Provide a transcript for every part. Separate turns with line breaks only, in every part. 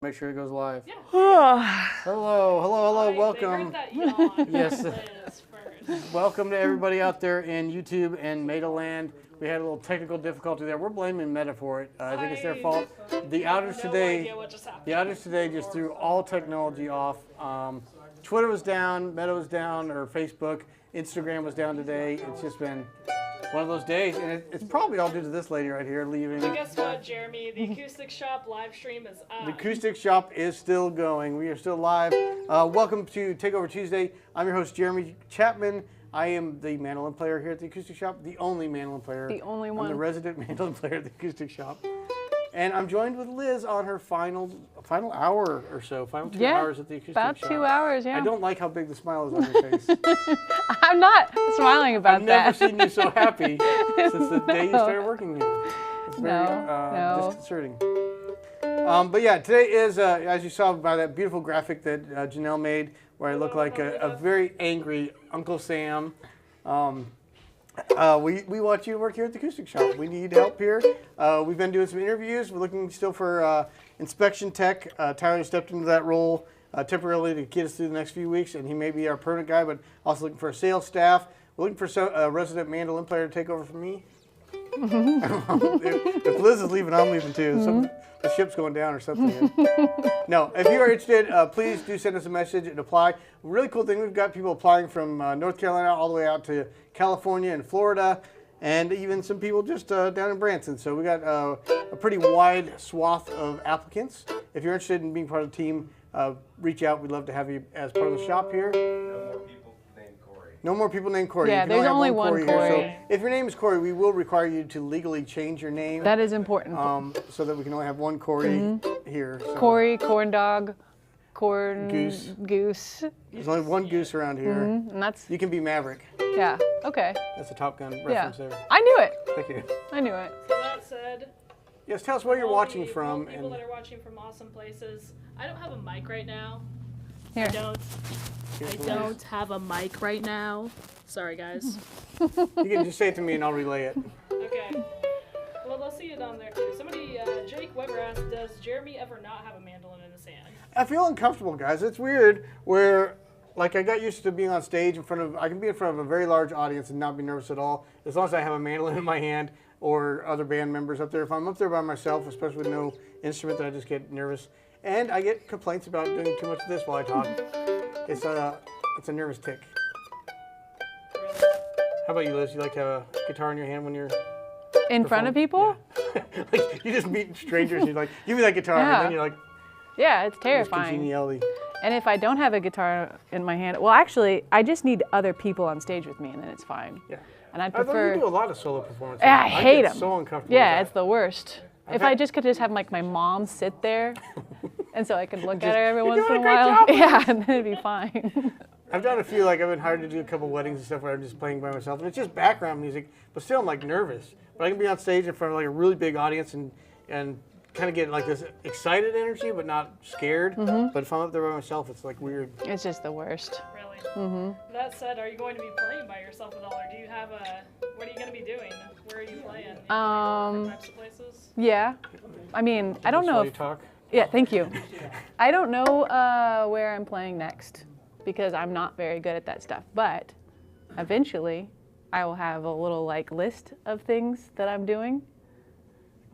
Make sure it goes live.
Yeah.
hello, welcome. Yes.
First.
Welcome to everybody out there in YouTube and Metaland. We had a little technical difficulty there. We're blaming Meta for it. I think it's their fault. The outage today just threw all technology off. Twitter was down, Meta was down, or Facebook, Instagram was down today. It's just been one of those days, and it's probably all due to this lady right here leaving.
But guess what, Jeremy? The Acoustic Shoppe live stream is up.
The Acoustic Shoppe is still going. We are still live. Welcome to Takeover Tuesday. I'm your host, Jeremy Chapman. I am the mandolin player here at the Acoustic Shoppe, the only mandolin player.
The only one.
I'm the resident mandolin player at the Acoustic Shoppe. And I'm joined with Liz on her final hour or so, final 2 hours at the Acoustic Shoppe.
About 2 hours, yeah.
I don't like how big the smile is on your face.
I'm not smiling about that.
I've never seen you so happy since the day you started working here. It's very disconcerting. But yeah, today is, as you saw by that beautiful graphic that Janelle made, where I look like a very angry Uncle Sam. We want you to work here at the Acoustic Shoppe. We need help here. We've been doing some interviews. We're looking still for inspection tech. Tyler stepped into that role temporarily to get us through the next few weeks, and he may be our permanent guy, but also looking for a sales staff. We're looking for a resident mandolin player to take over from me. If Liz is leaving, I'm leaving too. So the ship's going down or something. No, if you are interested, please do send us a message and apply. Really cool thing, we've got people applying from North Carolina all the way out to California and Florida, and even some people just down in Branson. So we got a pretty wide swath of applicants. If you're interested in being part of the team, reach out. We'd love to have you as part of the shop here. No more people named Cory.
Yeah, there's only one Cory.
So if your name is Cory, we will require you to legally change your name.
That is important.
So that we can only have one Cory here. So.
Cory, corn dog, corn
goose. There's only one goose around here.
And that's.
You can be Maverick.
Yeah. Okay.
That's a Top Gun reference there.
I knew it.
Thank you.
I knew it.
So that said.
Yes, tell us where you're watching from.
People that are watching from awesome places. I don't have a mic right now.
Here.
I don't have a mic right now. Sorry, guys.
You can just say it to me and I'll relay it.
Okay. Well, they'll see it on there too. Somebody, Jake Weber asked, does Jeremy ever not have a mandolin in his hand?
I feel uncomfortable, guys. It's weird where, like, I got used to being on stage I can be in front of a very large audience and not be nervous at all, as long as I have a mandolin in my hand or other band members up there. If I'm up there by myself, especially with no instrument, then I just get nervous. And I get complaints about doing too much of this while I talk. It's a nervous tick. How about you, Liz? You like to have a guitar in your hand when you're
In front of people?
like you just meet strangers and you're like, give me that guitar,
Yeah.
and then you're like,
Yeah, it's
this
terrifying.
congeniality.
And if I don't have a guitar in my hand, well, actually, I just need other people on stage with me, and then it's fine.
Yeah.
And I'd
I
prefer.
you do a lot of solo performances.
I hate
get
them.
so uncomfortable.
Yeah,
with
it's the worst. If I just could just have like my mom sit there, and so I could look at her every once in a
doing a great
while.
job.
Yeah, and then it'd be fine.
I've done a few, like I've been hired to do a couple weddings and stuff where I'm just playing by myself, and it's just background music, but still I'm like nervous. But I can be on stage in front of like a really big audience and kind of get like this excited energy, but not scared. But if I'm up there by myself, it's like weird.
It's just the worst.
Really? That said, are you going to be playing by yourself at all, or do you have a? What are you going to be doing? Where are you playing? Different types of places?
Yeah. I mean, I don't know
While you
if.
talk.
Yeah, thank you. I don't know where I'm playing next because I'm not very good at that stuff. But eventually, I will have a little like list of things that I'm doing.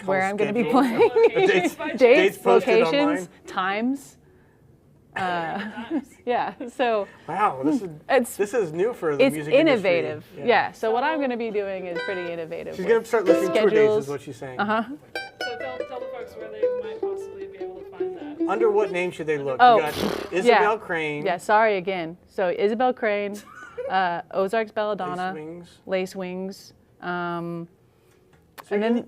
Where I'm going to be
schedule.
playing.
Dates
Dates,
posted
locations,
online.
times. Yeah, so
Wow, this is new for the
it's
music
innovative.
industry.
Yeah, so what I'm going to be doing is pretty innovative.
She's
with
going to start listing tour dates,
schedules.
is what she's saying.
So tell the folks where they might possibly be able to find that.
Under what name should they look?
Oh,
We got Isabel Crane.
Yeah, sorry again. So Isabel Crane, Ozark's
Lace
Belladonna,
Wings.
Lace Wings, and
you're
then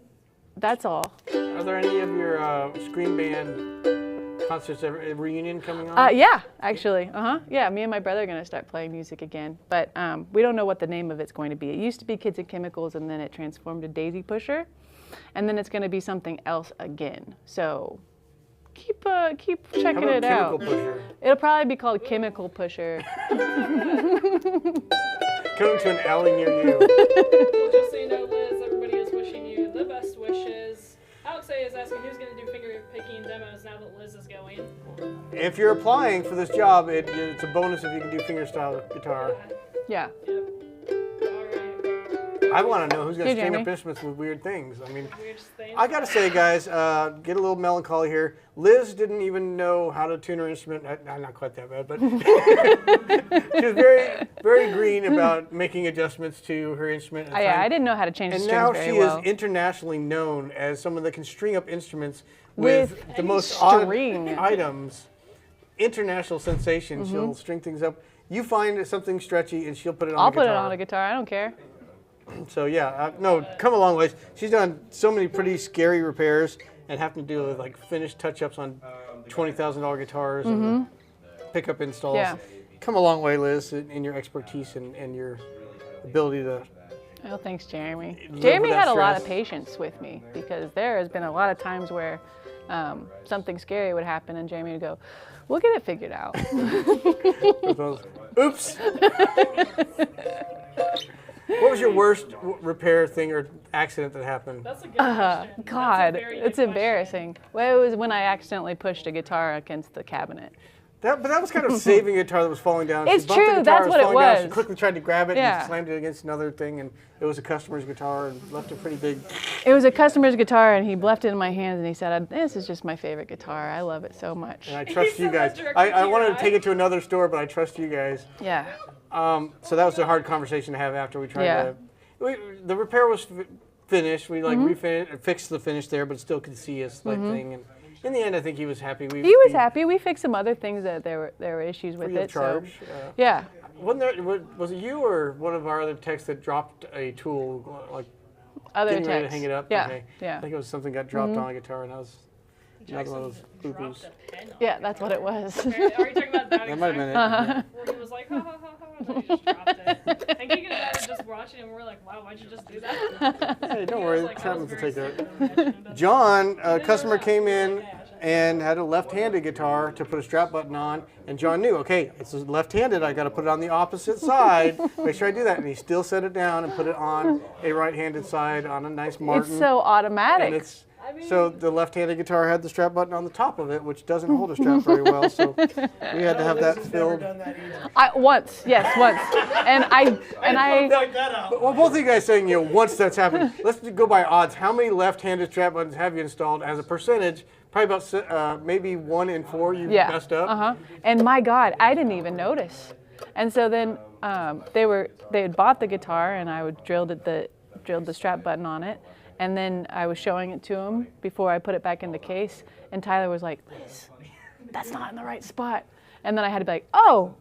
that's all.
Are there any of your Scream Band concerts, a reunion coming on?
Yeah, actually. Yeah, me and my brother are going to start playing music again. But we don't know what the name of it's going to be. It used to be Kids and Chemicals, and then it transformed to Daisy Pusher. And then it's going to be something else again. So keep checking
How about
it out.
Chemical Pusher?
It'll probably be called Chemical Pusher.
Coming to an alley near you.
Well, just so you know, Liz, everybody is wishing you the best wishes. Alex is asking who's going to do finger picking demos now that Liz is going.
If you're applying for this job, it's a bonus if you can do fingerstyle guitar.
Yeah.
Yep. All right.
I want to know who's going to
Hey,
string up
Jeremy.
instruments with weird things. I mean,
Weird things.
I got to say, guys, get a little melancholy here. Liz didn't even know how to tune her instrument. Not quite that bad, but she was very, very green about making adjustments to her instrument.
Yeah, I didn't know how to change the
And
strings
now
very
she
well.
is internationally known as someone that can string up instruments
With
with the
any
most odd
string.
items. International sensation. She'll string things up. You find something stretchy and she'll put it on
I'll
the guitar.
put it on a guitar. I don't care.
So yeah, no, come a long ways. She's done so many pretty scary repairs and having to do with like finished touch-ups on $20,000 guitars and pickup installs.
Yeah.
Come a long way, Liz, in your expertise and your ability to.
Oh, thanks, Jeremy.
Live
Jeremy
with that
had a lot of
stress.
patience with me because there has been a lot of times where something scary would happen and Jeremy would go, "We'll get it figured out."
Oops. What was your worst repair thing or accident that happened?
That's a good question.
God,
That's a very good
it's
question.
embarrassing. Well, it was when I accidentally pushed a guitar against the cabinet.
But that was kind of saving a guitar that was falling down.
It's
She bumped the
true,
guitar,
that's what it
falling down. She
was.
quickly tried to grab it
Yeah.
and slammed it against another thing, and it was a customer's guitar and left a pretty big.
It was a customer's guitar, and he left it in my hands, and he said, "This is just my favorite guitar. I love it so much."
And I trust
He
you
said that
guys.
directly
I
to
wanted
your
to take it to another store, but I trust you guys.
Yeah.
So that was a hard conversation to have after we tried
Yeah.
to. The repair was finished. We like fixed the finish there, but still could see us like thing. And in the end, I think he was happy.
He was happy. We fixed some other things that there were issues with
Free of
it.
charge.
So yeah.
Wasn't there? Was it you or one of our other techs that dropped a tool, like
Other
getting ready to
techs.
hang it up?
Yeah.
Okay.
Yeah.
I think it was something got dropped on a guitar, and that was another one of those
Jackson
boo-boos.
dropped a pen on
Yeah, that's what it was.
it. Are you talking about that?
That might have been it.
Uh-huh.
Where he was like, ha ha ha ha, and then he just dropped it. And Keegan and I were just watching, and we're like, wow, why'd you just do that?
Hey, don't
He
worry,
was like,
Travis
"I
will
was
take
very
that.
sad, I shouldn't have done
John, a customer came in and had a left-handed guitar to put a strap button on, and John knew, okay, it's left-handed, I got to put it on the opposite side. Make sure I do that, and he still set it down and put it on a right-handed side on a nice Martin.
It's so automatic.
And so the left-handed guitar had the strap button on the top of it, which doesn't hold a strap very well. So we had to have that filled.
Once, and I
Well, both of you guys saying, once that's happened. Let's go by odds. How many left-handed strap buttons have you installed as a percentage? Probably about maybe 1 in 4 you messed up.
And my God, I didn't even notice. And so then they had bought the guitar, and I would drilled the strap button on it, and then I was showing it to him before I put it back in the case, and Tyler was like, Liz, that's not in the right spot. And then I had to be like, oh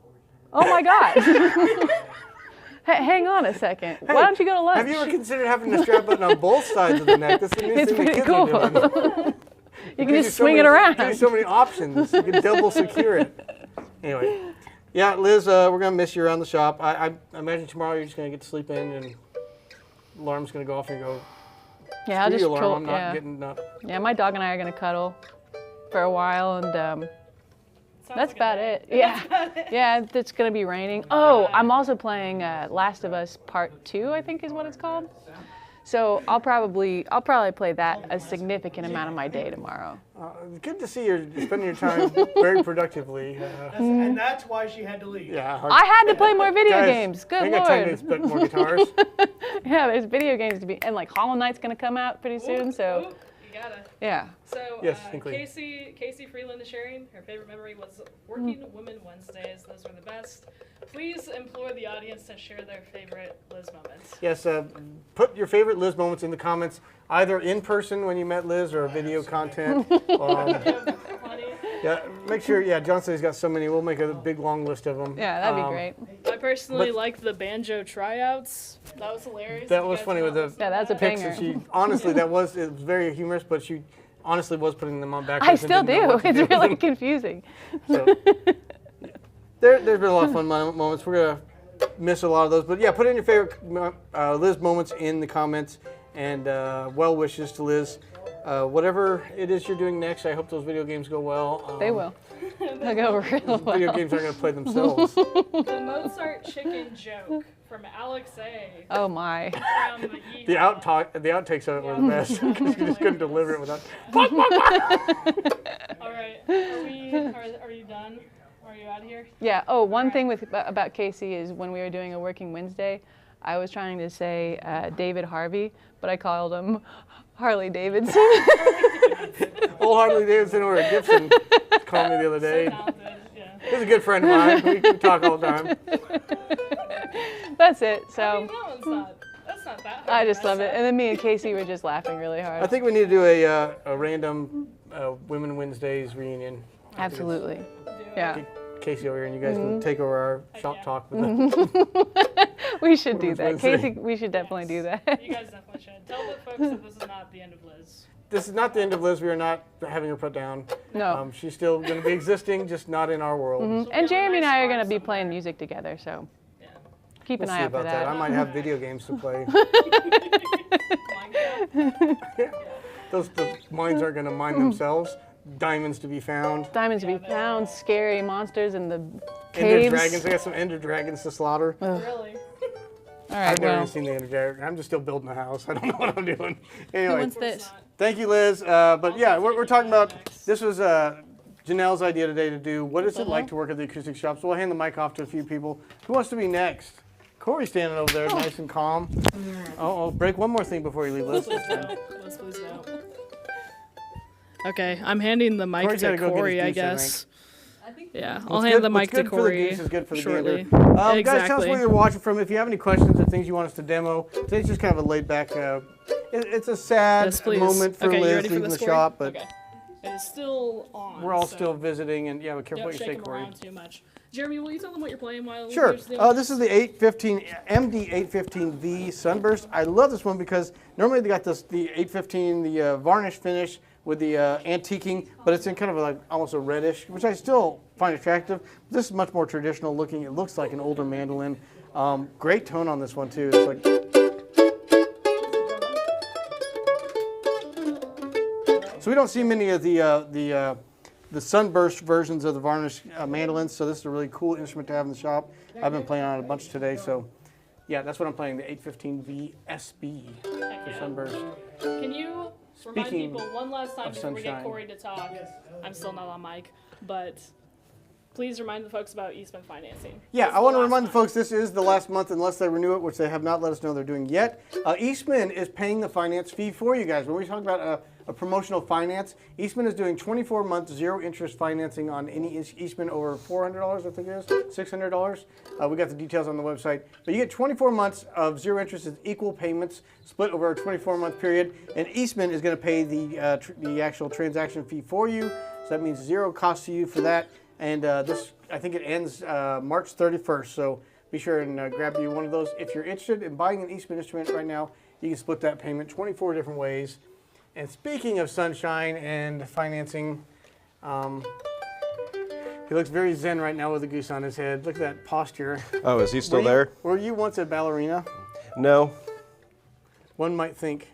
my God. Hang on a second. Why don't you go to lunch?
Have you ever considered having the strap button on both sides of the neck? That's the new
It's
thing
pretty
the kids are
cool.
doing.
You can just swing it around.
There's so many options. You can double secure it. Anyway, yeah, Liz, we're gonna miss you around the shop. I imagine tomorrow you're just gonna get to sleep in, and alarm's gonna go off, and you go.
Yeah, I'll
"Screw
just
you, alarm,
troll.
I'm not getting up."
Yeah, my dog and I are gonna cuddle for a while, and
Sounds
that's
like a
about
day.
it. Yeah, yeah, it's gonna be raining. Oh, I'm also playing Last of Us Part 2, I think is what it's called. So I'll probably play that a significant amount of my day tomorrow.
Good to see you're spending your time very productively.
And that's why she had to leave.
Yeah.
I had to play more video
Guys,
games. Good
I ain't got time to
lord.
spend more guitars.
Yeah, there's video games to be, and like Hollow Knight's gonna come out pretty soon. So
Ooh, you gotta.
yeah.
So
Yes, Hinkley.
Casey Freeland is sharing her favorite memory was working Women Wednesdays. Those were the best. Please implore the audience to share their favorite Liz moments.
Yes, put your favorite Liz moments in the comments, either in person when you met Liz or video content.
Funny.
Yeah, make sure. Yeah, John said he's got so many. We'll make a big long list of them.
Yeah, that'd be great.
I personally
But-
liked the banjo tryouts. That was hilarious.
That
You
was
guys
funny
not
with the
listen to
Yeah, that's a
that?
pics.
banger.
And she honestly, it was very humorous, but she honestly was putting them on backwards.
I
and
still
didn't know
do.
what to
It's
do with
really
them.
confusing.
So, there's been a lot of fun moments. We're gonna miss a lot of those, but yeah, put in your favorite Liz moments in the comments, and well wishes to Liz. Whatever it is you're doing next, I hope those video games go well.
They will. They'll go real well.
Video games aren't gonna play themselves.
The Mozart chicken joke from Alex A.
Oh my.
From
The outtakes of it were the best because you just couldn't deliver it without. Fuck, fuck, fuck.
All right. Are you done? Are you out of here?
Yeah. Oh, one thing about Casey is when we were doing a working Wednesday, I was trying to say David Harvey, but I called him Harley Davidson.
Old Harley Davidson or Gibson called me the other day.
So talented. Yeah.
He's a good friend of mine. We talk all the time.
That's it.
I
So
mean, that's not that hard.
I
to
just love
mess
it.
up.
And then me and Casey were just laughing really hard.
I think we need to do a random Women Wednesdays reunion.
Absolutely.
Do it.
Yeah.
Casey over here, and you guys can take over our shop
yeah.
talk. With
We should do
Women's
that.
Wednesday.
Casey, we should definitely do that.
You guys definitely should. Tell the folks that this is not the end of Liz.
This is not the end of Liz. We are not having her put down.
No.
She's still going to be existing, just not in our world.
And Jeremy and I are going to be
Somewhere.
playing music together, so
Yeah.
keep
We'll
an
see
eye out for
about that.
that.
I might have video games to play.
Minecraft.
The mines aren't going to mine themselves. Diamonds to be found.
Diamonds to be found, scary monsters in the
Ender
caves.
dragons. I got some ender dragons to slaughter.
Really?
All right,
I've never
well,
even seen the ender dragon. I'm just still building a house. I don't know what I'm doing.
who
Anyway,
wants this?
thank you, Liz. But yeah, we're talking about, this was Janelle's idea today to do, what is it like to work at the acoustic shop? So we'll hand the mic off to a few people. Who wants to be next? Cory's standing over there, nice and calm. Oh, break one more thing before you leave, Liz.
Please don't. Okay, I'm handing the mic
Cory's gotta
to
go get his
Cory, I
goose, I
guess. Yeah,
What's
I'll hand the
what's
mic to
good for the
Cory
goose is good for the
shortly.
gander. Guys, tell us
Exactly.
where you're watching from. If you have any questions or things you want us to demo, today's just kind of a laid back. It's a sad
Yes, please.
moment for
Okay, you
Liz
ready for
leaving
this,
the
Cory?
shop, but
Okay. It is still on.
we're all
so
still visiting, and yeah, be careful
Don't
what you
shake
say,
him
Cory.
around too much. Jeremy, will you tell them what you're playing while
Sure.
you're doing
This is the 815 MD 815V Sunburst. I love this one because normally they got the 815 the varnish finish with the antiquing, but it's in kind of like almost a reddish, which I still find attractive. This is much more traditional looking. It looks like an older mandolin. Great tone on this one too. It's like. So we don't see many of the sunburst versions of the varnish mandolins, so this is a really cool instrument to have in the shop. I've been playing on it a bunch today, so yeah, that's what I'm playing, the 815V SB for sunburst.
Can you remind
Speaking
people one last time
of
before we get
sunshine.
Cory to talk? I'm still not on mic, but please remind the folks about Eastman financing.
Yeah,
This
I
is
want to
the
remind the
last
folks this is the last month unless they renew it, which they have not let us know they're doing yet. Eastman is paying the finance fee for you guys. When we talk about of promotional finance. Eastman is doing 24-month zero-interest financing on any Eastman over $400, I think it is, $600. We got the details on the website. But you get 24 months of zero interest with equal payments split over a 24-month period. And Eastman is going to pay the actual transaction fee for you. So that means zero cost to you for that. And this, I think it ends March 31st. So be sure and grab you one of those. If you're interested in buying an Eastman instrument right now, you can split that payment 24 different ways. And speaking of sunshine and financing, he looks very zen right now with a goose on his head. Look at that posture.
Oh, is he still there?
Were you once a ballerina?
No.
One might think.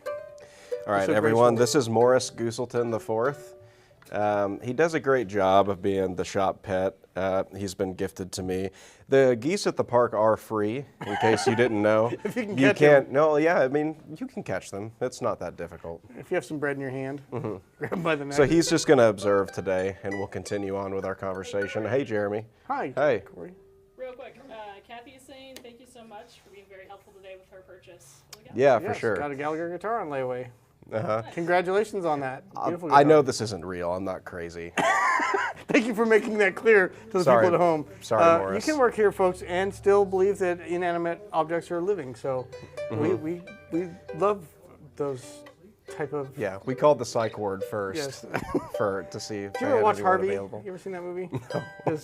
All right,
so
everyone,
graceful.
this is Morris Gooselton IV. He does a great job of being the shop pet. He's been gifted to me. The geese at the park are free, in case you didn't know.
If you can
you
catch
can't.
them.
No, yeah, I mean, you can catch them. It's not that difficult.
If you have some bread in your hand, grab him by the neck.
So he's just going to observe today, and we'll continue on with our conversation. Hey, Jeremy.
Hi,
Hey.
Cory.
Real quick, Kathy is saying thank you so much for being very helpful today with her purchase.
Yeah, for
Yes,
sure.
got a Gallagher guitar on layaway.
Uh-huh.
Congratulations on that. Beautiful
I
guitar.
know this isn't real. I'm not crazy.
Thank you for making that clear to the
Sorry.
people at home.
Sorry, Morris.
You can work here, folks, and still believe that inanimate objects are living. So we love those type of.
Yeah, we called the psych ward first
Yes.
to see if
Did
they
you ever
had
watch
anyone
Harvey?
available.
You ever seen that movie? No.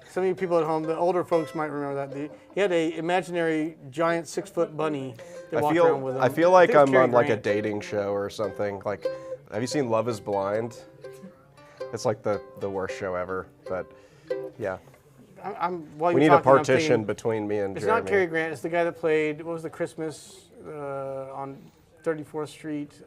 Some of you people at home, the older folks might remember that. He had a imaginary giant 6-foot bunny that walked around with him.
I feel like
think it was
I'm
Cary
on like a
Grant.
dating show or something. Like, have you seen Love is Blind? It's like the worst show ever, but yeah.
While
We
you're
need a
talking, I'm
partition
thinking,
between me and
It's
Jeremy.
not Cary Grant. It's the guy that played, what was the Christmas on 34th Street?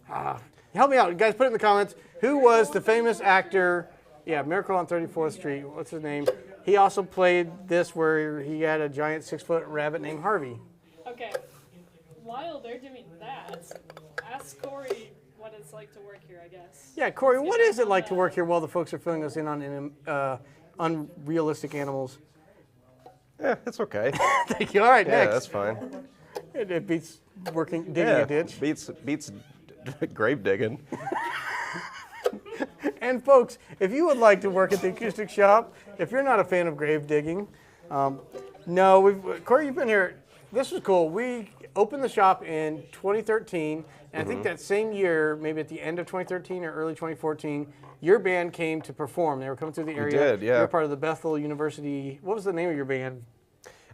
Help me out. Guys, put it in the comments. Who was the famous actor? Yeah, Miracle on 34th Street. What's his name? He also played this where he had a giant 6-foot rabbit named Harvey.
Okay, while they're doing that, ask Cory what it's like to work here, I guess.
Yeah, Cory, what is it like to work here while the folks are filling us in on unrealistic animals?
Yeah, it's okay.
Thank you. All right,
Yeah,
next.
that's fine.
It beats digging
Yeah,
a ditch.
beats grave digging.
And folks, if you would like to work at the Acoustic Shop, if you're not a fan of grave digging, Cory, you've been here. This was cool. We opened the shop in 2013, and I think that same year, maybe at the end of 2013 or early 2014, your band came to perform. They were coming through the area.
did, yeah.
You were part of the Bethel University. What was the name of your band?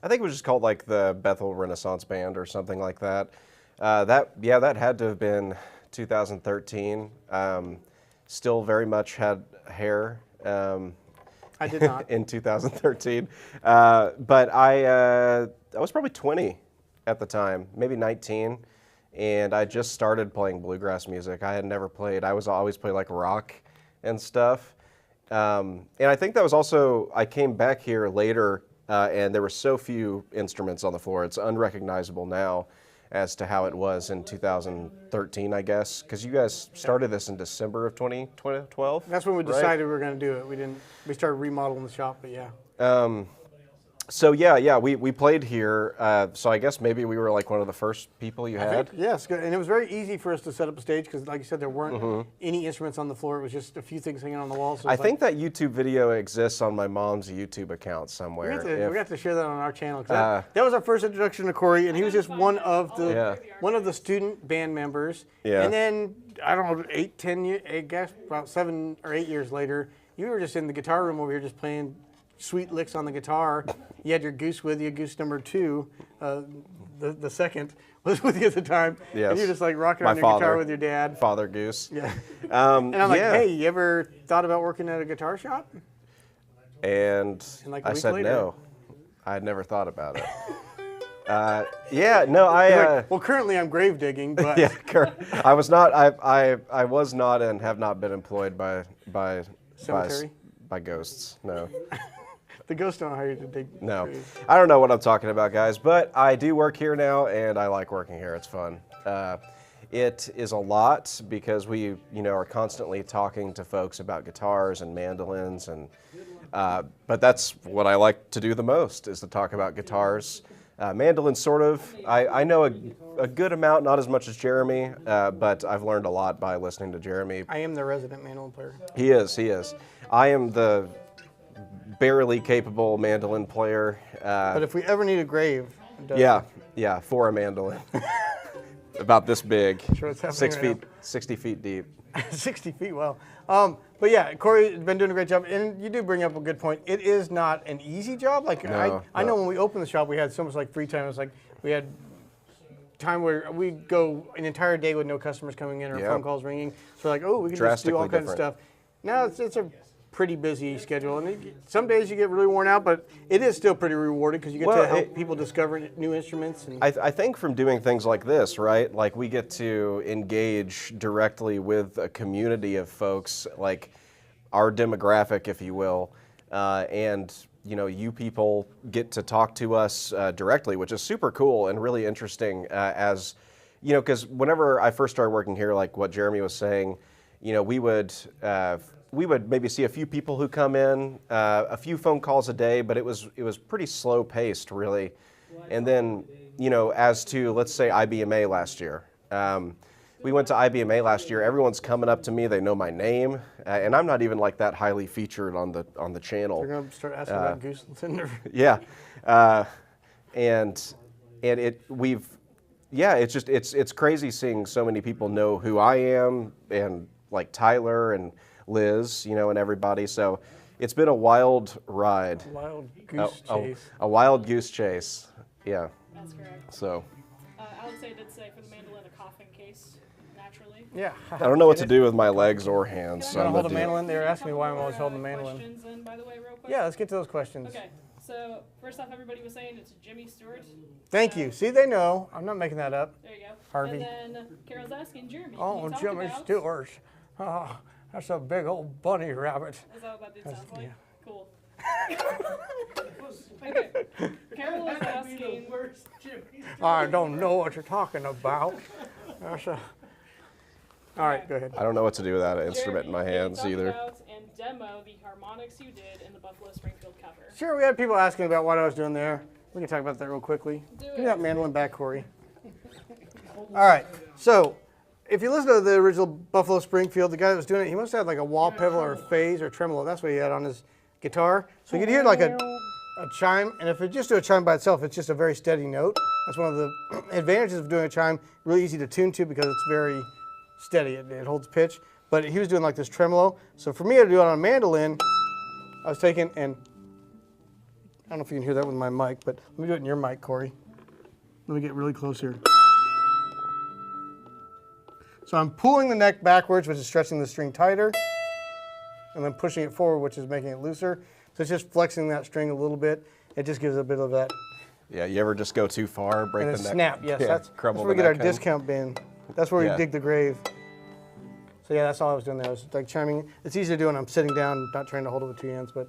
I think it was just called like the Bethel Renaissance Band or something like that. That had to have been 2013. Still very much had hair.
I did not.
In 2013, but I was probably 20 at the time, maybe 19, and I just started playing bluegrass music. I had never played. I was always play like rock and stuff, and I think that was also I came back here later, and there were so few instruments on the floor. It's unrecognizable now as to how it was in 2013, I guess, because you guys started this in December of 2012.
That's when we
right?
decided we were going to do it. We started remodeling the shop, but yeah.
So we played here. So I guess maybe we were like one of the first people you had.
Yes, good. And it was very easy for us to set up a stage because, like you said, there weren't any instruments on the floor. It was just a few things hanging on the wall. So
I think that YouTube video exists on my mom's YouTube account somewhere.
we got to share that on our channel. 'Cause that was our first introduction to Cory, and he was just one of the student band members.
Yeah.
And then I don't know, 8-10 years, I guess about 7 or 8 years later, you were just in the guitar room over here, just playing sweet licks on the guitar. You had your goose with you, goose number 2, the second was with you at the time.
Yes.
And you're just like rocking
My
on your guitar
father.
with your dad.
Father Goose.
Yeah. And I'm like,
yeah.
hey, you ever thought about working at a guitar shop?
And
like a
I
week
said
later.
no. I had never thought about it. I
Well, currently I'm grave digging, but
I was not. I was not and have not been employed by
Cemetery?
by ghosts. No.
the ghosts don't hire you to dig.
No,
graves.
I don't know what I'm talking about, guys, but I do work here now, and I like working here. It's fun. It is a lot because we, are constantly talking to folks about guitars and mandolins, and but that's what I like to do the most is to talk about guitars. Mandolin, sort of. I know a good amount, not as much as Jeremy, but I've learned a lot by listening to Jeremy.
I am the resident mandolin player.
He is. I am the barely capable mandolin player.
But if we ever need a grave,
yeah, for a mandolin. About this big,
Sure what's happening
6
right
feet, 60 feet deep.
60 feet, wow. But yeah, Cory's been doing a great job, and you do bring up a good point. It is not an easy job. Like I know when we opened the shop, we had so much like free time. It was like we had time where we'd go an entire day with no customers coming in or phone calls ringing. So we're like, oh, we can just do all kinds of stuff. Now it's a pretty busy schedule, and some days you get really worn out, but it is still pretty rewarding because you get to help people discover new instruments. And
I think from doing things like this, right, like we get to engage directly with a community of folks, like our demographic, if you will, and you people get to talk to us directly, which is super cool and really interesting. As because whenever I first started working here, like what Jeremy was saying, we would maybe see a few people who come in, a few phone calls a day, but it was pretty slow paced, really. And then, as to, let's say, IBMA last year. We went to IBMA last year. Everyone's coming up to me. They know my name, and I'm not even like that highly featured on the channel.
They're gonna start asking about Goose.
Yeah, and it's crazy seeing so many people know who I am, and like Tyler and Liz, and everybody. So it's been a wild ride.
Wild goose chase.
A wild goose chase. Yeah.
That's correct.
So.
Alex did say for the mandolin, a coffin case, naturally.
Yeah.
I don't know what to do with my legs or hands.
So I'm gonna hold a mandolin. They were asking me why I'm always holding the mandolin.
Questions in, by the way, real quick.
Yeah, let's get to those questions.
Okay. So first off, everybody was saying it's Jimmy Stewart.
Thank you. See, they know. I'm not making that up.
There you go.
Harvey.
And then Carol's asking Jeremy.
Oh,
can you talk
Jimmy
about,
Stewart. Oh, that's a big old bunny rabbit.
Is that what that dude sounds like?
yeah.
Cool. Okay. Carol was asking.
I don't know what you're talking about. That's a... All right, go ahead.
I don't know what to do without an instrument in my
Jeremy,
hands
can you talk
either.
about and demo the harmonics you did in the Buffalo Springfield cover.
Sure, we had people asking about what I was doing there. We can talk about that real quickly. Give me that mandolin back, Cory. All right, so if you listen to the original Buffalo Springfield, the guy that was doing it, he must have had like a wall pedal or a phase or tremolo. That's what he had on his guitar. So you could hear like a chime, and if it just do a chime by itself, it's just a very steady note. That's one of the advantages of doing a chime, really easy to tune to because it's very steady, it holds pitch. But he was doing like this tremolo. So for me to do it on a mandolin, I was taking, and I don't know if you can hear that with my mic, but let me do it in your mic, Cory. Let me get really close here. So I'm pulling the neck backwards, which is stretching the string tighter, and then pushing it forward, which is making it looser. So it's just flexing that string a little bit. It just gives a bit of that.
Yeah, you ever just go too far, break
And
the
a
neck?
snap, yes.
Yeah,
That's where we get our discount bin. That's where we dig the grave. So yeah, that's all I was doing there. I was like chiming. It's easy to do when I'm sitting down, not trying to hold it with two hands, but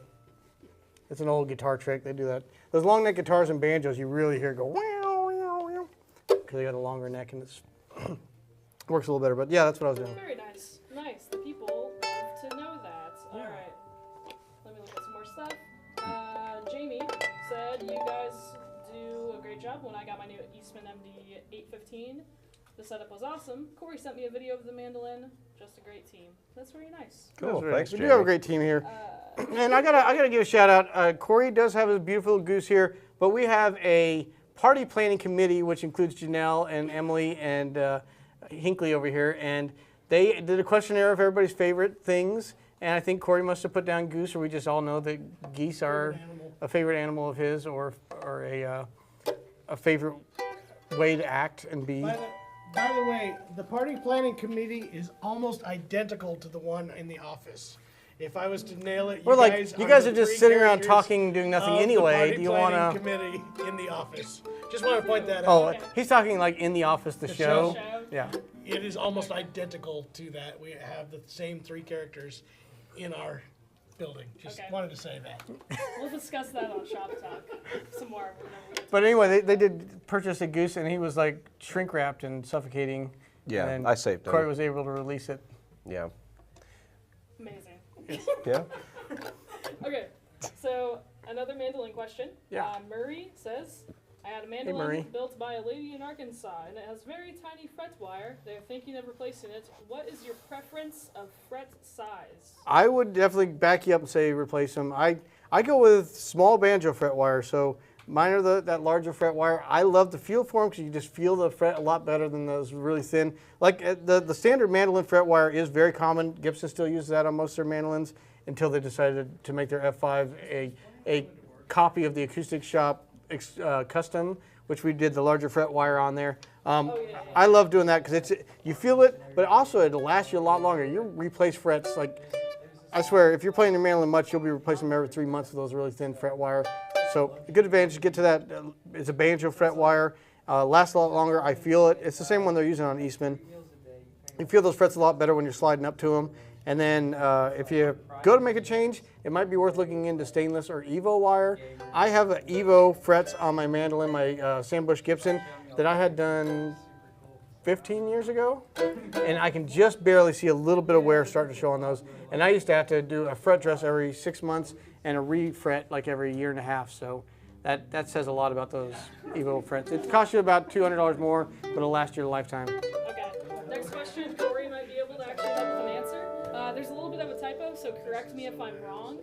it's an old guitar trick. They do that. Those long neck guitars and banjos, you really hear go wow, wow, wow, because they got a longer neck and it's works a little better. But yeah, that's what I was doing.
Very nice. Nice. The people love to know that. All right. Let me look at some more stuff. Jamie said you guys do a great job. When I got my new Eastman MD 815, the setup was awesome. Cory sent me a video of the mandolin. Just a great team. That's very nice.
Cool.
That's
Thanks,
we
Jamie.
do have a great team here. And I gotta give a shout out. Cory does have his beautiful goose here, but we have a party planning committee which includes Janelle and Emily and Hinkley over here, and they did a questionnaire of everybody's favorite things. And I think Cory must have put down goose, or we just all know that geese are a favorite animal of his, or a favorite way to act and be.
By the way, the party planning committee is almost identical to the one in the office. If I was to nail it,
We're like, you guys are just sitting around talking, doing nothing anyway. Do you want
to?
to?
Committee in the office. Just want to point that out.
Oh, he's talking like in the office, the show.
show.
Yeah.
It is almost identical to that. We have the same three characters in our building. Just wanted to say that.
We'll discuss that on Shop Talk some more.
But anyway, they did purchase a goose, and he was like shrink wrapped and suffocating.
Yeah,
and
I saved him.
Cory was able to release it.
Yeah.
Amazing.
Yeah.
Okay, so another mandolin question.
Yeah.
Murray says, I had a
Marie.
mandolin built by a lady in Arkansas, and it has very tiny fret wire. They're thinking of replacing it. What is your preference of fret size?
I would definitely back you up and say replace them. I go with small banjo fret wire, so mine are that larger fret wire. I love the feel for them because you just feel the fret a lot better than those really thin. Like the standard mandolin fret wire is very common. Gibson still uses that on most of their mandolins until they decided to make their F5 a copy of the Acoustic Shoppe custom, which we did the larger fret wire on there. I love doing that because you feel it, but also it'll last you a lot longer. You replace frets like, I swear, if you're playing your mandolin much, you'll be replacing them every 3 months with those really thin fret wire. So a good advantage to get to that. It's a banjo fret wire, lasts a lot longer. I feel it. It's the same one they're using on Eastman. You feel those frets a lot better when you're sliding up to them. And then if you go to make a change, it might be worth looking into stainless or Evo wire. I have an Evo frets on my mandolin, my Sam Bush Gibson, that I had done 15 years ago, and I can just barely see a little bit of wear starting to show on those. And I used to have to do a fret dress every 6 months and a re-fret like every year and a half. So that says a lot about those Evo frets. It costs you about $200 more, but it'll last you a lifetime.
Okay, next question. Cory might be able to actually help with an answer. There's a little bit of a typo, so correct me if I'm wrong.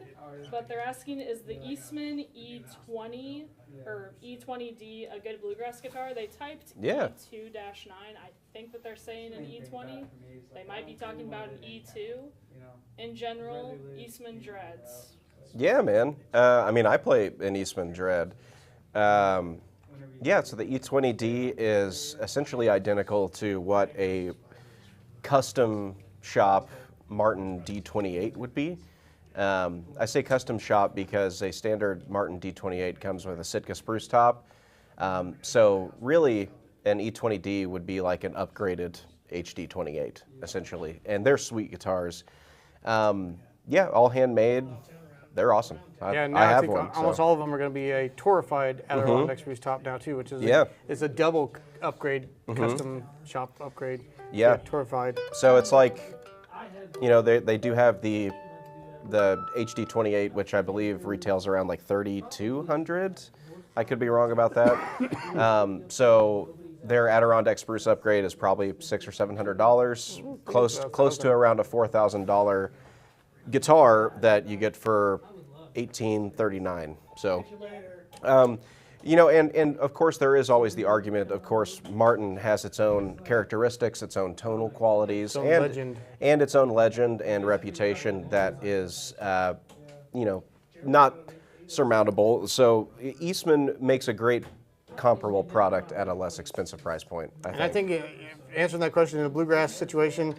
But they're asking, is the Eastman E20 or E20D a good bluegrass guitar? They typed E2-9. I think that they're saying an E20. They might be talking about an E2. In general, Eastman dreads.
Yeah, man. I mean, I play an Eastman dread. Yeah, so the E20D is essentially identical to what a custom shop Martin D28 would be. I say custom shop because a standard Martin D28 comes with a Sitka spruce top. So really an E20D would be like an upgraded HD28 essentially, and they're sweet guitars. Yeah, all handmade. They're awesome. I have
think
one.
Almost all of them are going to be a Torified Adirondack spruce top now too, which is it's a double upgrade, custom shop upgrade.
Yeah,
Torified.
So it's like, you know, they do have the HD28, which I believe retails around like $3,200. I could be wrong about that. So their Adirondack spruce upgrade is probably $600 or $700, close to around a $4,000 guitar that you get for $1,839. So, you know, and of course there is always the argument. Of course, Martin has its own characteristics, its own tonal qualities, and its own legend and reputation that is, you know, not surmountable. So Eastman makes a great comparable product at a less expensive price point, I think.
Answering that question in a bluegrass situation,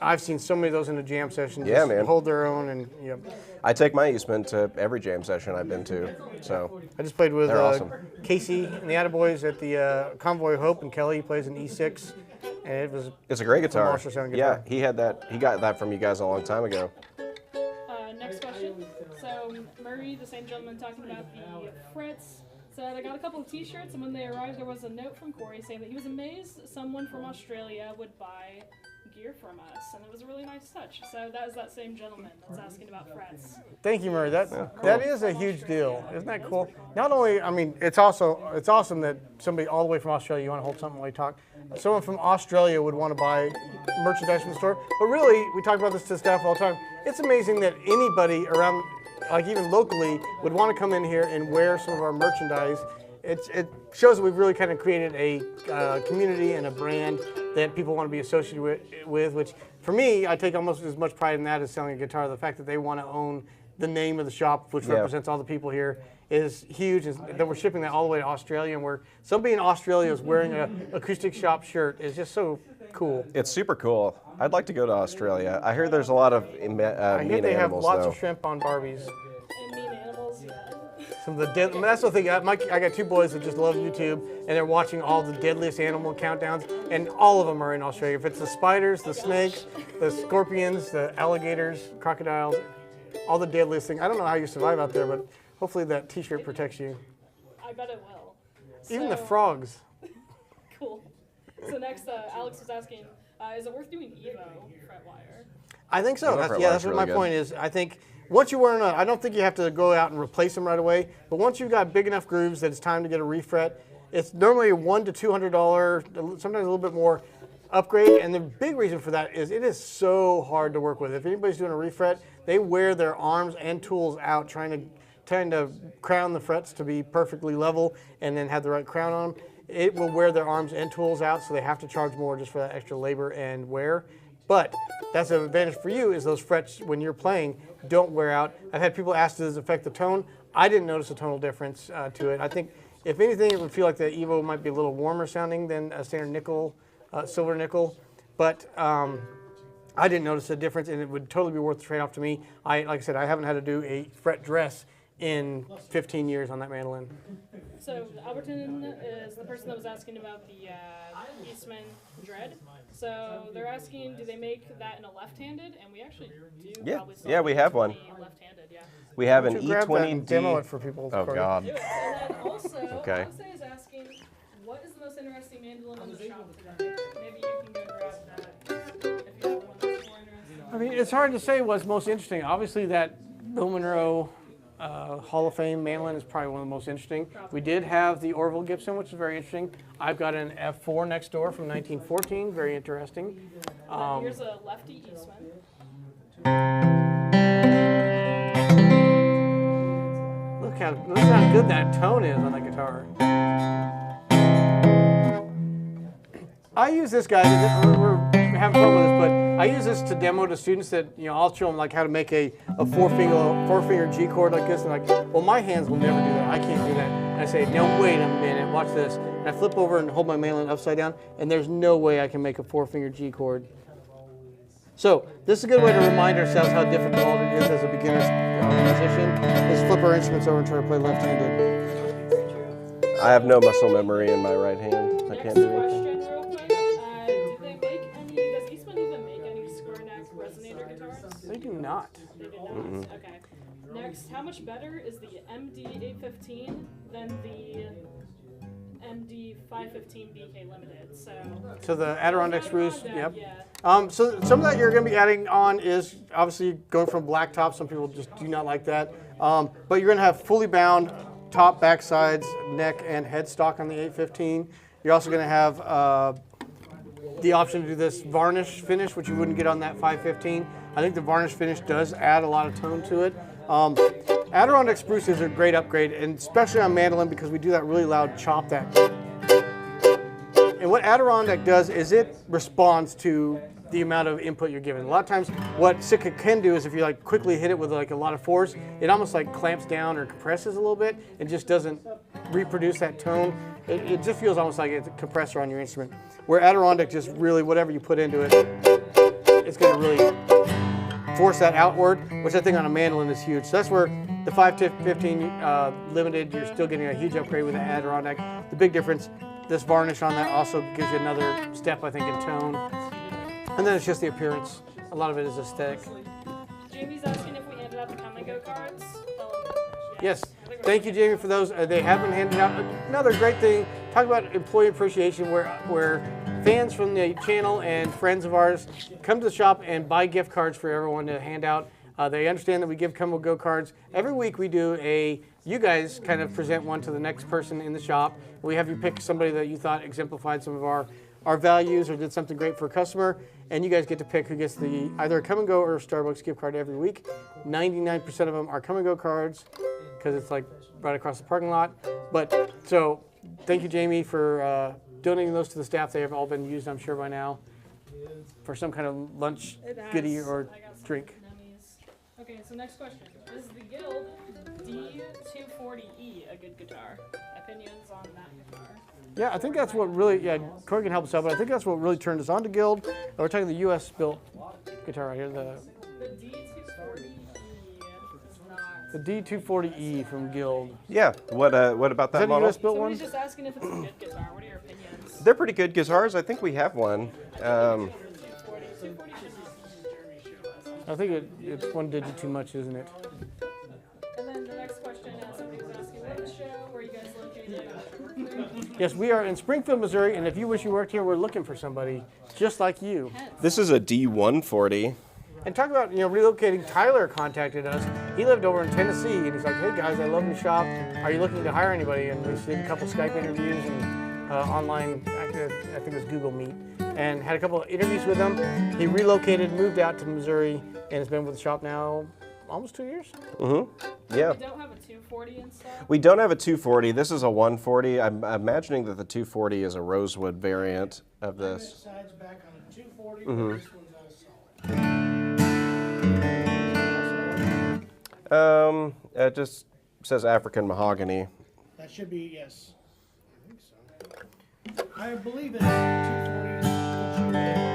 I've seen so many of those in a jam session.
Yeah, man.
Hold their own, and
I take my Eastman to every jam session I've been to. So
I just played with
awesome.
Casey and the Attaboys at the Convoy of Hope, and Kelly plays an E6, and
it's a great guitar.
Monster sounding guitar.
Yeah, he got that from you guys a long time ago.
Next question. So Murray, the same gentleman talking about the frets, said, I got a couple of t-shirts, and when they arrived, there was a note from Cory saying that he was amazed someone from Australia would buy gear from us, and it was a really nice touch. So that is that same gentleman that's asking about frets.
Thank you, Murray. That is a huge deal. Isn't that cool? Not only, I mean, it's awesome that somebody all the way from Australia, you want to hold something while you talk, someone from Australia would want to buy merchandise from the store. But really, we talk about this to staff all the time, it's amazing that anybody around, like even locally, would want to come in here and wear some of our merchandise. It shows that we've really kind of created a community and a brand that people want to be associated with, which for me, I take almost as much pride in that as selling a guitar. The fact that they want to own the name of the shop, which represents all the people here, is huge. That we're shipping that all the way to Australia, and where somebody in Australia is wearing an Acoustic Shoppe shirt is just so cool.
It's super cool. I'd like to go to Australia. I hear there's a lot of mean animals.
I hear they have lots
though.
of shrimp on Barbies.
And mean animals, yeah.
Some of the that's the thing. I got two boys that just love YouTube, and they're watching all the deadliest animal countdowns, and all of them are in Australia. If it's the spiders, the snakes, the scorpions, the alligators, crocodiles, all the deadliest things. I don't know how you survive out there, but hopefully that T-shirt protects you.
I bet it will.
Even the frogs.
Cool. So next, Alex was asking, is it worth doing Evo fret wire?
I think so. That's what my point is. I think once you wear them out, I don't think you have to go out and replace them right away. But once you've got big enough grooves that it's time to get a refret, it's normally a $100 to $200, sometimes a little bit more upgrade. And the big reason for that is it is so hard to work with. If anybody's doing a refret, they wear their arms and tools out trying to crown the frets to be perfectly level and then have the right crown on them. It will wear their arms and tools out, so they have to charge more just for that extra labor and wear. But that's an advantage for you is those frets, when you're playing, don't wear out. I've had people ask, does it affect the tone? I didn't notice a tonal difference to it. I think, if anything, it would feel like the Evo might be a little warmer sounding than a standard nickel, silver nickel. But I didn't notice a difference, and it would totally be worth the trade-off to me. Like I said, I haven't had to do a fret dress in 15 years on that mandolin.
So Alberton is the person that was asking about the Eastman Dread. So they're asking, do they make that in a left-handed? And we actually do.
Yeah,
probably still
yeah, we have one.
Left-handed, yeah.
We have an
Why don't you grab that
E20D.
and demo it for people.
Oh,
Cory?
God.
Do it. And then also,
Okay.
Jose is asking, what is the most interesting mandolin in the shop today? Maybe you can go grab that if you have one that's more interesting.
I mean, it's hard to say what's most interesting. Obviously, that Bill Monroe Hall of Fame mandolin is probably one of the most interesting. We did have the Orville Gibson, which is very interesting. I've got an F4 next door from 1914, very interesting.
Here's a lefty Eastman.
Look how good that tone is on the guitar. I use this guy. We're having fun with this, but I use this to demo to students that I'll show them like how to make a four finger G chord like this, and like, well, my hands will never do that. I can't do that. And I say, no, wait a minute, watch this. And I flip over and hold my mandolin upside down, and there's no way I can make a 4-finger G chord. So this is a good way to remind ourselves how difficult it is as a beginner musician. Let's flip our instruments over and try to play left-handed.
I have no muscle memory in my right hand. I can't do anything.
Question real quick. Do they make any, does Eastman even make any square neck resonator guitars?
They do not.
They do not. Okay. Next, how much better is the MD815 than the MD515 BK Limited?
So the Adirondack spruce, yep.
Yeah.
So some of that you're going to be adding on is obviously going from black top. Some people just do not like that. But you're going to have fully bound top, back sides, neck, and headstock on the 815. You're also going to have the option to do this varnish finish, which you wouldn't get on that 515. I think the varnish finish does add a lot of tone to it. Adirondack spruce is a great upgrade, and especially on mandolin because we do that really loud chop that. And what Adirondack does is it responds to the amount of input you're given. A lot of times what Sitka can do is if you like quickly hit it with like a lot of force, it almost like clamps down or compresses a little bit and just doesn't reproduce that tone. It just feels almost like it's a compressor on your instrument. Where Adirondack just really, whatever you put into it, it's going to really force that outward, which I think on a mandolin is huge. So that's where the 515 Limited, you're still getting a huge upgrade with the Adirondack. The big difference, this varnish on that also gives you another step, I think, in tone. And then it's just the appearance. A lot of it is aesthetic.
Jamie's asking if we handed out the come and go cards.
Yes. Thank you, Jamie, for those. They have been handed out. Another great thing, talk about employee appreciation where fans from the channel and friends of ours come to the shop and buy gift cards for everyone to hand out. They understand that we give come and go cards. Every week we do you guys kind of present one to the next person in the shop. We have you pick somebody that you thought exemplified some of our values or did something great for a customer, and you guys get to pick who gets either a come and go or a Starbucks gift card every week. 99% of them are come and go cards because it's like right across the parking lot. But so thank you, Jamie, for donating those to the staff. They have all been used, I'm sure, by now for some kind of lunch goodie or drink.
Okay, so next question. Is the Guild D240E a good guitar? Opinions on that guitar?
Yeah, I think that's what really, Cory can help us out, but I think that's what really turned us on to Guild. We're talking the U.S. built guitar right here.
The D240E is not.
The D240E from Guild.
Yeah, what about that
Is that a
model?
U.S. built
Somebody's
one?
just asking if it's a good guitar. What are your opinions?
They're pretty good guitars. I think we have one.
240 should be
I think it's one digit too much, isn't it?
And then the next question, somebody was asking, where the show, where are you guys located?
Yes, we are in Springfield, Missouri, and if you wish you worked here, we're looking for somebody just like you.
This is a D140.
And talk about, relocating. Tyler contacted us. He lived over in Tennessee, and he's like, hey guys, I love your shop. Are you looking to hire anybody? And we did a couple Skype interviews and online, I think it was Google Meet, and had a couple of interviews with him. He relocated, moved out to Missouri, and has been with the shop now almost 2 years.
Mm-hmm. Yeah.
We don't have a 240 in stock.
We don't have a 240. This is a 140. I'm imagining that the 240 is a rosewood variant of this.
Sides back on a 240, but this one's not solid.
It just says African mahogany.
That should be, yes. I think so. I believe it's 240.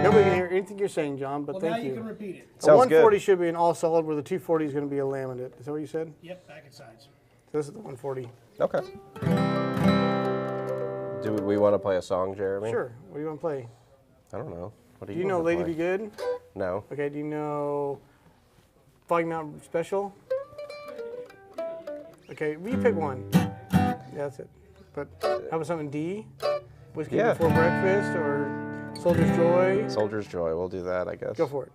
Nobody can hear anything you're saying, John, but
Well,
thank
now you can repeat it.
The
Sounds
140
good.
should be an all solid, where the 240 is going to be a laminate. Is that what you said?
Yep, back and sides.
So this is the 140.
Okay. Do we want to play a song, Jeremy?
Sure. What do you want to play?
I don't know. What
Do you know Lady Be Good?
No.
Okay, do you know Foggy Mountain Special? Okay, will you pick one? Yeah, that's it. But how about something D? Whiskey
Yeah.
Before Breakfast or Soldier's Joy?
Soldier's Joy. We'll do that, I guess.
Go for it.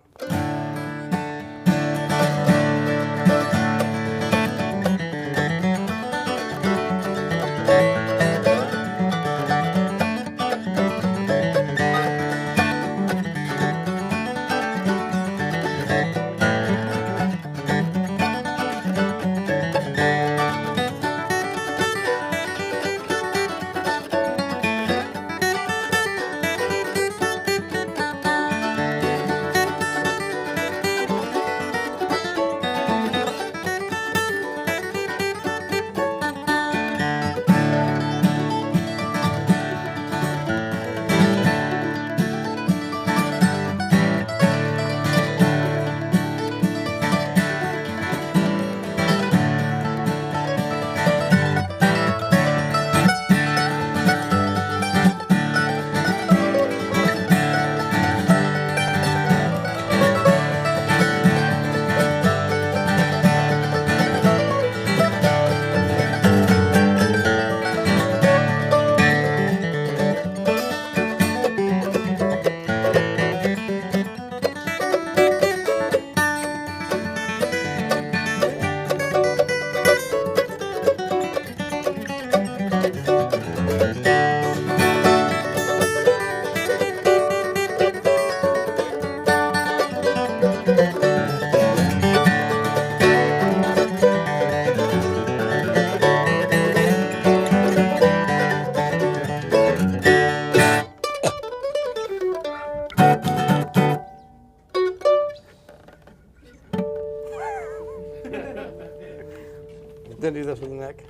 Then do this with the neck.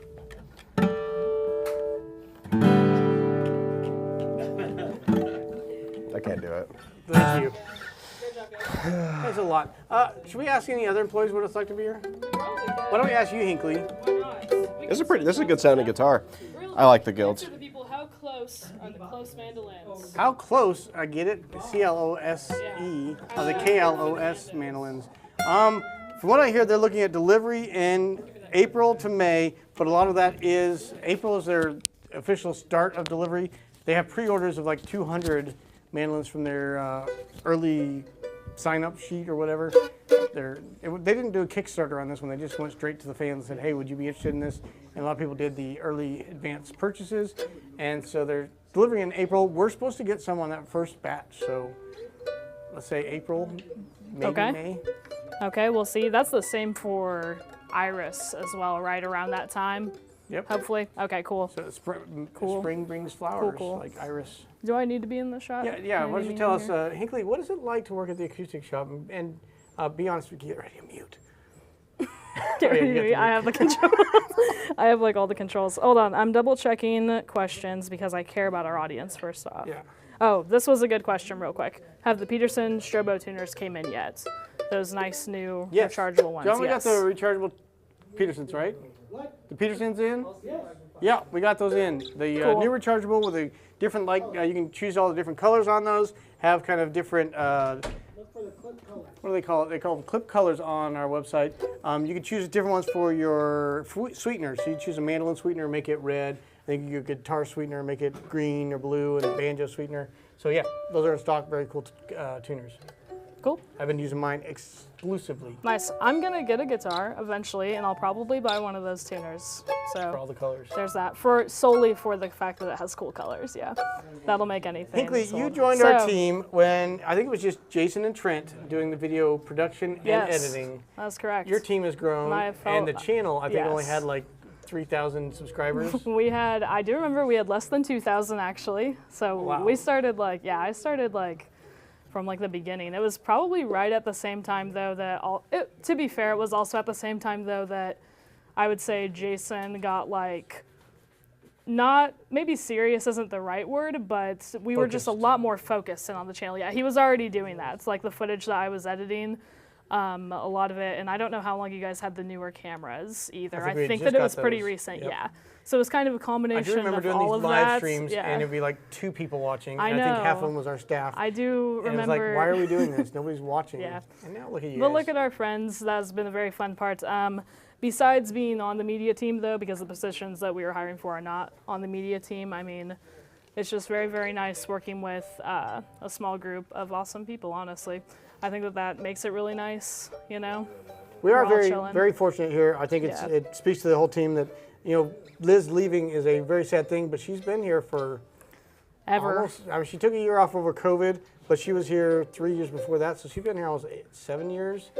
I can't do it.
Thank you. That's a lot. Should we ask any other employees what it's like to be here? Why don't we ask you, Hinckley?
This is a good sounding guitar. I like the guilds.
Answer the people, how close are the close mandolins?
How close? I get it. C-L-O-S-E. The K-L-O-S mandolins. From what I hear, they're looking at delivery in April to May, but a lot of that is April is their official start of delivery. They have pre-orders of like 200 mandolins from their early sign-up sheet or whatever. They didn't do a Kickstarter on this one. They just went straight to the fans and said, hey, would you be interested in this? And a lot of people did the early advanced purchases. And so they're delivering in April. We're supposed to get some on that first batch. So let's say April, maybe
Okay.
May.
Okay, we'll see. That's the same for Iris as well, right around that time,
Yep.
hopefully. Okay, cool.
So
Cool.
spring brings flowers,
Cool.
like Iris.
Do I need to be in the shot?
Yeah. Why don't you tell us, Hinckley, what is it like to work at the Acoustic Shop? And be honest, get ready to mute.
Get ready
you
to
have
be-
to
I have the control. I have like all the controls. Hold on, I'm double checking questions because I care about our audience first off.
Yeah.
Oh, this was a good question real quick. Have the Peterson strobo tuners came in yet? Those nice new
Yes.
rechargeable ones.
John, we
yes.
got the rechargeable Petersons, right?
What?
The Petersons in? Yeah, we got those in. The
Cool.
new rechargeable with the different, you can choose all the different colors on those, have kind of different what do they call it? They call them clip colors on our website. You can choose different ones for your sweeteners. So you choose a mandolin sweetener, make it red. I think your guitar sweetener, make it green or blue, and a banjo sweetener. So yeah, those are in stock, very cool tuners.
Cool.
I've been using mine exclusively.
Nice. I'm gonna get a guitar eventually, and I'll probably buy one of those tuners.
For
So
all the colors.
there's that. Solely for the fact that it has cool colors. Yeah, that'll make anything.
Hinkley, you
sold.
joined our team when I think it was just Jason and Trent doing the video production and
Yes,
editing.
that's correct.
Your team has grown, and the channel I think only
Yes.
had like 3,000 subscribers.
I do remember we had less than 2,000 actually. So
Wow.
we started I started from the beginning. It was probably right at the same time though to be fair, it was also at the same time though that I would say Jason got not, maybe serious isn't the right word, but we were just a lot more focused in on the channel. Yeah, he was already doing that. It's like the footage that I was editing, a lot of it, and I don't know how long you guys had the newer cameras either. I think that it was pretty recent,
yep.
yeah. So it was kind of a combination
I do remember
of
doing
all
these
of
live
that.
streams,
Yeah.
and it'd be like 2 people watching.
I
and I think half of
know.
them was our staff.
I do
and
remember.
it was like, why are we doing this? Nobody's watching.
Yeah.
And now look at you
But
guys.
look at our friends. That's been a very fun part. Besides being on the media team, though, because the positions that we are hiring for are not on the media team, I mean, it's just very, very nice working with a small group of awesome people, honestly. I think that makes it really nice, you know?
We are
all
very,
chilling.
very fortunate here. I think
Yeah.
it speaks to the whole team that, Liz leaving is a very sad thing, but she's been here for
Ever.
she took a year off over COVID, but she was here 3 years before that, so she's been here almost 7 years.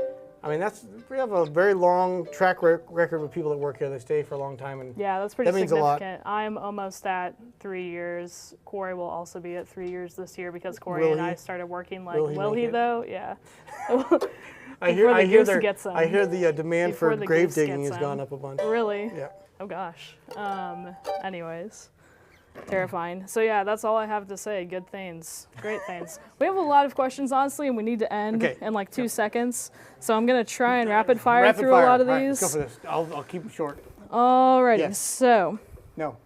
I mean, we have a very long track record with people that work here. They stay for a long time, and
Yeah, that's pretty
that means a lot.
significant. I'm almost at 3 years. Cory will also be at 3 years this year because Cory
Will
and
he?
I started working
Will he make it?
though? Yeah.
I hear
goose gets 'em.
I hear the demand
Before
for
the
grave
goose
digging
gets
has
'em.
gone up a bunch.
Really?
Yeah.
Oh gosh. Anyways, terrifying. So yeah, that's all I have to say. Good things, great things. We have a lot of questions, honestly, and we need to end
Okay.
in like 2 seconds. So I'm gonna try and rapid fire
Rapid
through
fire.
a lot of
All right,
these.
let's go for this. I'll keep them short.
Alrighty.
Yes.
So
No.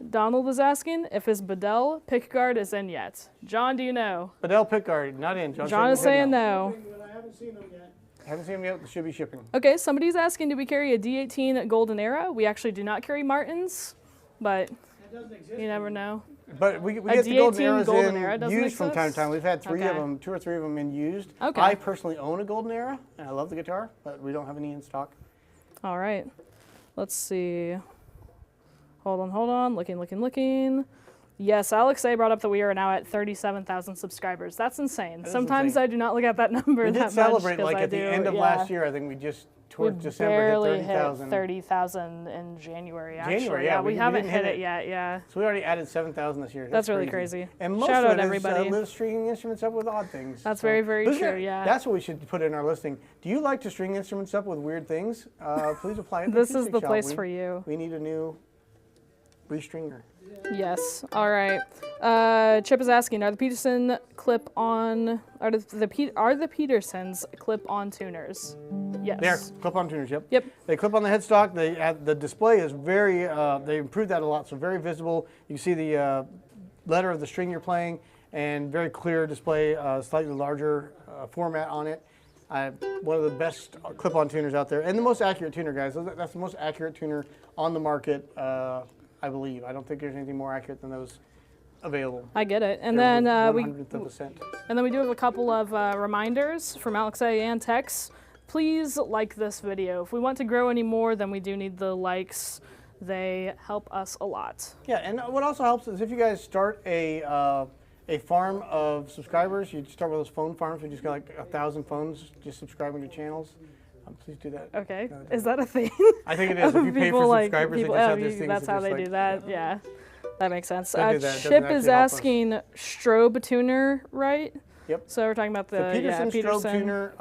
Donald is asking if his Bedell pickguard is in yet. John, do you know?
Badell Pickguard, not in.
John is saying no.
But I haven't seen them yet.
Haven't seen them yet. They should be shipping.
Okay, somebody's asking, do we carry a D18 Golden Era? We actually do not carry Martins, but
It doesn't exist.
you never know.
But we
A
get the Golden
D18
Eras
Golden
in
Era doesn't
used from time to
exist?
time. We've had 3 of
Okay.
them, 2 or 3 of them in used.
Okay.
I personally own a Golden Era, and I love the guitar, but we don't have any in stock.
All right. Let's see. Hold on. Looking. Yes, Alex A brought up that we are now at 37,000 subscribers. That's insane.
That is
Sometimes
insane.
I do not look at that number
We
that
did celebrate
much. 'Cause
like
I
at the
do,
end of
yeah.
last year. I think we just
We
towards December
barely
hit
hit
30,000.
30,000 in January, actually.
January, yeah,
we
we
haven't
didn't
hit
hit
it
it.
yet, yeah.
So we already added 7,000 this year.
That's really crazy.
And most
Shout
of
out
it
everybody.
is Liv stringing instruments up with odd things.
That's very, very
Listen,
true, yeah.
That's what we should put in our listing. Do you like to string instruments up with weird things? Please apply. At the
This is
Acoustic
the
Shop.
place
We-
for you.
We need a new restringer.
Yes. All right. Chip is asking, are the Petersons clip-on tuners? Yes.
There, clip-on tuners. Yep.
Yep.
They clip on the headstock. The display is very. They improved that a lot, so very visible. You can see the letter of the string you're playing, and very clear display. Slightly larger format on it. One of the best clip-on tuners out there, and the most accurate tuner, guys. That's the most accurate tuner on the market, I believe. I don't think there's anything more accurate than those available.
I get it. And
They're
then we
1/100th of a cent.
And then we do have a couple of reminders from Alex A and Tex. Please like this video. If we want to grow any more, then we do need the likes. They help us a lot.
Yeah, and what also helps is if you guys start a farm of subscribers, you start with those phone farms. We just got like 1,000 phones just subscribing to channels. Please do that.
Okay, is that a thing?
I think it is. If you pay for subscribers, they just have these things.
That's
that
how
just
they
like-
do that. Yeah, that makes sense.
Don't do that. It doesn't
Chip
actually
is
help us.
asking strobe tuner, right?
Yep.
So we're talking about
The Peterson strobe
Peterson.
tuner,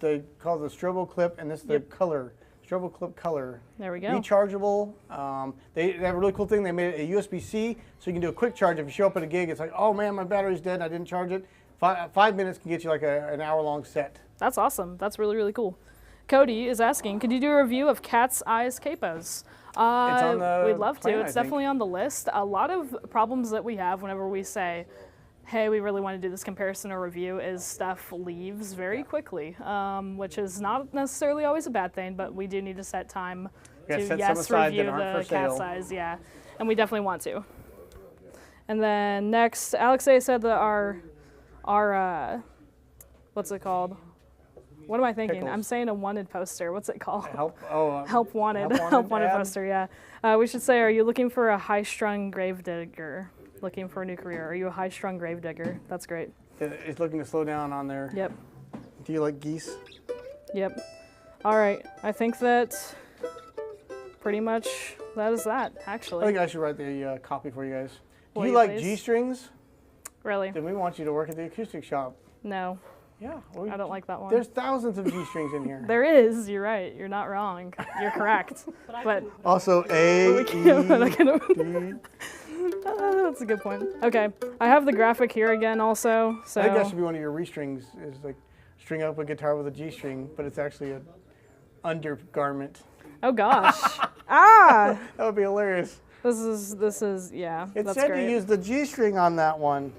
they call it the Strobo Clip, and this is the color, Strobo Clip color.
There we go.
Rechargeable. They have a really cool thing. They made it a USB-C, so you can do a quick charge. If you show up at a gig, it's like, oh man, my battery's dead, I didn't charge it. 5 minutes can get you like an hour-long set.
That's awesome. That's really, really cool. Cody is asking, could you do a review of Cat's Eyes capos?
on the
We'd love to.
plan, I
It's
think.
definitely on the list. A lot of problems that we have whenever we say, hey, we really want to do this comparison or review, is stuff leaves very quickly, which is not necessarily always a bad thing, but we do need to set time
gotta
to,
set some
yes,
aside
review
that aren't
the
for
cat
sale.
size, yeah. And we definitely want to. And then next, Alexei said that our what's it called? What am I thinking?
Pickles.
I'm saying a wanted poster. What's it called?
Help
Help wanted.
Help wanted
Help wanted
ad.
poster, yeah. We should say, are you looking for a high-strung gravedigger? Looking for a new career. Are you a high-strung gravedigger? That's great.
It's looking to slow down on there.
Yep.
Do you like geese?
Yep. All right. I think that pretty much that is that,
I
actually.
think I should write the copy for you guys. Do
Will
you
you
like
please?
G-strings?
Really?
Then we want you to work at the Acoustic Shop.
No,
Yeah.
I don't like that one.
There's thousands of G-strings in here.
There is. You're right. You're not wrong. You're correct. but
Also, A,
we can't- we're not gonna-
D.
that's a good point. Okay. I have the graphic here again also. So
I think that should be one of your restrings, is like string up a guitar with a G-string, but it's actually an undergarment.
oh gosh. Ah!
That would be hilarious.
This is yeah.
It
that's
said
great.
to use the G-string on that one.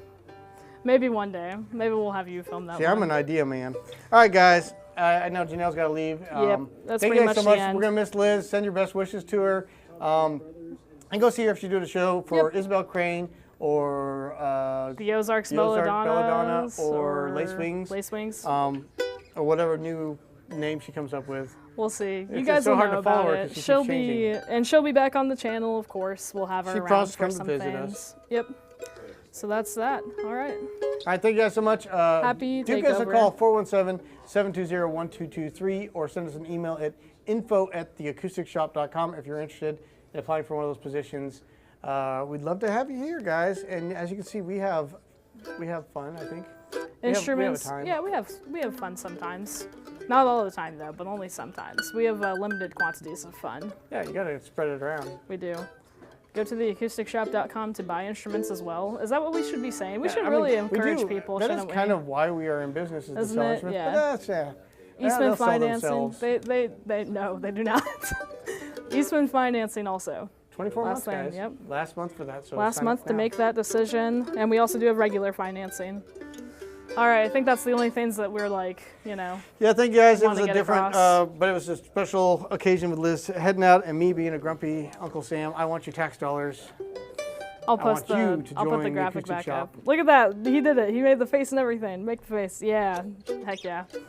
Maybe one day. Maybe we'll have you film that
See,
one.
I'm an idea man. All right, guys. I know Janelle's got to leave.
That's
thank
pretty
you guys
much
so
the
much.
end.
We're going to miss Liz. Send your best wishes to her. And go see her if she's doing a show for Isabel Crane or
The Ozarks
the Ozark Belladonna
Belladonnas
or Lace Wings.
Lace Wings.
Or whatever new name she comes up with.
We'll see. You
It's
guys
so
will
hard
know
to follow
about
her 'cause
it.
she
She'll
keeps
she'll be back on the channel, of course. We'll have her
She
around
promised to
for
come to
some
visit
things.
us.
Yep. So that's that. All right.
All right, thank you guys so much.
Happy
Do give us a
Takeover.
call, 417-720-1223, or send us an email at info@theacousticshop.com if you're interested in applying for one of those positions. We'd love to have you here, guys. And as you can see, we have fun, I think.
Instruments.
time.
Yeah, we have fun sometimes. Not all the time though, but only sometimes. We have limited quantities of fun.
Yeah, you got to spread it around.
We do. Go to theacousticshop.com to buy instruments as well. Is that what we should be saying? We should really encourage people,
That
shouldn't
is
we?
kind of why we are in business, is to
Isn't
sell
it?
instruments.
Yeah.
But that's, yeah.
Eastman
they'll sell
financing.
themselves.
They no, they do not. Eastman financing also.
24
Last
months,
thing,
guys.
yep.
Last month for that. So
Last
sign
month
up
to
now.
make that decision, and we also do have regular financing. All right, I think that's the only things that we're like,
Yeah, thank you guys. It was
wanna
a
get
different,
across.
but it was a special occasion with Liz heading out and me being a grumpy Uncle Sam. I want your tax dollars.
I'll post
want you
the
to
I'll put
join
the
the
graphic
Acoustic
back
Shop.
up. Look at that. He did it. He made the face and everything. Make the face. Yeah. Heck yeah.
Do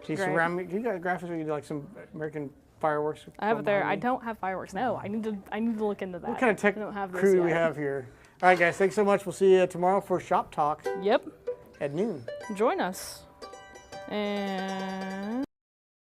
you
Great.
surround me? You got graphics where you do like some American fireworks?
I have it there. I
behind me?
don't have fireworks. No, I need to look into that.
What kind of tech
I don't have this
crew do we
yet.
have here? All right, guys. Thanks so much. We'll see you tomorrow for Shop Talk
Yep.
at noon.
Join us. And